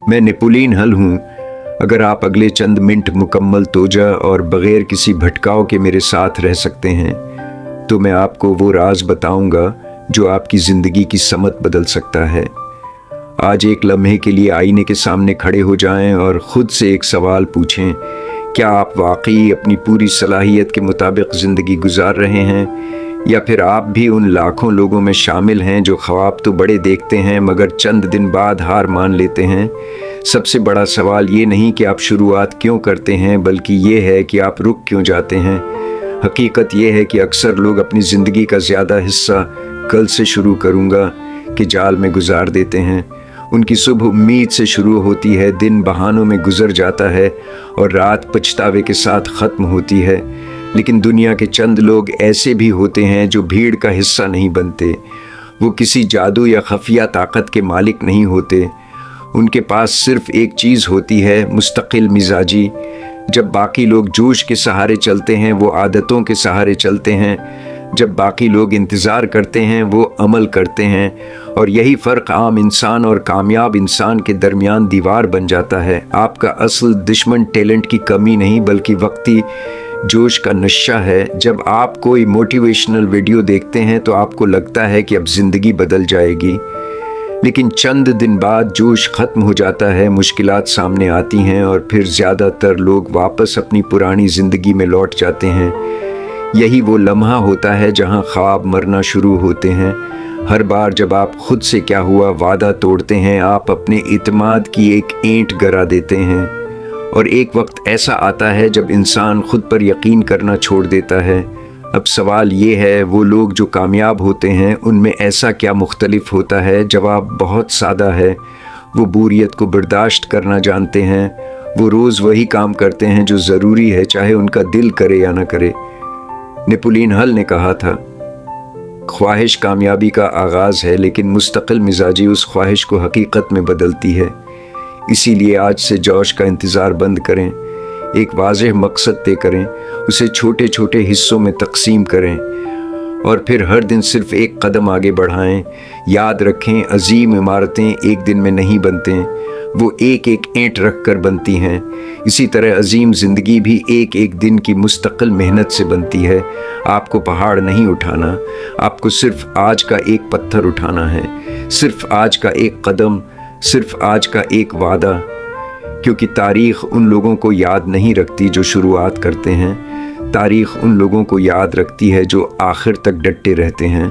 मैं नेपोलियन हल हूँ। अगर आप अगले चंद मिनट मुकम्मल तोजा और बग़ैर किसी भटकाव के मेरे साथ रह सकते हैं तो मैं आपको वो राज बताऊंगा जो आपकी ज़िंदगी की समत बदल सकता है। आज एक लम्हे के लिए आईने के सामने खड़े हो जाएं और ख़ुद से एक सवाल पूछें, क्या आप वाकई अपनी पूरी सलाहियत के मुताबिक ज़िंदगी गुजार रहे हैं, या फिर आप भी उन लाखों लोगों में शामिल हैं जो ख्वाब तो बड़े देखते हैं मगर चंद दिन बाद हार मान लेते हैं। सबसे बड़ा सवाल ये नहीं कि आप शुरुआत क्यों करते हैं, बल्कि ये है कि आप रुक क्यों जाते हैं। हकीकत ये है कि अक्सर लोग अपनी ज़िंदगी का ज़्यादा हिस्सा कल से शुरू करूँगा कि जाल में गुजार देते हैं। उनकी सुबह उम्मीद से शुरू होती है, दिन बहानों में गुजर जाता है और रात पछतावे के साथ ख़त्म होती है। लेकिन दुनिया के चंद लोग ऐसे भी होते हैं जो भीड़ का हिस्सा नहीं बनते। वो किसी जादू या खफिया ताकत के मालिक नहीं होते। उनके पास सिर्फ एक चीज़ होती है, मुस्तकिल मिजाजी। जब बाकी लोग जोश के सहारे चलते हैं वो आदतों के सहारे चलते हैं। जब बाकी लोग इंतज़ार करते हैं वो अमल करते हैं। और यही फ़र्क आम इंसान और कामयाब इंसान के दरमियान दीवार बन जाता है। आपका असल दुश्मन टैलेंट की कमी नहीं बल्कि वक्ती जोश का नशा है। जब आप कोई मोटिवेशनल वीडियो देखते हैं तो आपको लगता है कि अब ज़िंदगी बदल जाएगी, लेकिन चंद दिन बाद जोश ख़त्म हो जाता है, मुश्किलात सामने आती हैं और फिर ज़्यादातर लोग वापस अपनी पुरानी ज़िंदगी में लौट जाते हैं। यही वो लम्हा होता है जहां ख्वाब मरना शुरू होते हैं। हर बार जब आप खुद से क्या हुआ वादा तोड़ते हैं, आप अपने इत्मीनान की एक ईंट गिरा देते हैं। और एक वक्त ऐसा आता है जब इंसान खुद पर यकीन करना छोड़ देता है। अब सवाल ये है, वो लोग जो कामयाब होते हैं उनमें ऐसा क्या मुख्तलिफ होता है? जवाब बहुत सादा है। वो बोरियत को बर्दाश्त करना जानते हैं। वो रोज़ वही काम करते हैं जो ज़रूरी है, चाहे उनका दिल करे या ना करे। नेपोलियन हल ने कहा था, ख्वाहिश कामयाबी का आगाज़ है, लेकिन मुस्तकिल मिजाजी उस ख्वाहिश को हकीकत में बदलती है। इसीलिए आज से जोश का इंतज़ार बंद करें। एक वाज़ेह मकसद तय करें, उसे छोटे छोटे हिस्सों में तकसीम करें और फिर हर दिन सिर्फ एक कदम आगे बढ़ाएं। याद रखें, अजीम इमारतें एक दिन में नहीं बनते, वो एक एक ईंट रख कर बनती हैं। इसी तरह अजीम ज़िंदगी भी एक एक दिन की मुस्तकिल मेहनत से बनती है। आपको पहाड़ नहीं उठाना, आपको सिर्फ आज का एक पत्थर उठाना है, सिर्फ आज का एक कदम, सिर्फ आज का एक वादा। क्योंकि तारीख़ उन लोगों को याद नहीं रखती जो शुरुआत करते हैं, तारीख़ उन लोगों को याद रखती है जो आखिर तक डटे रहते हैं।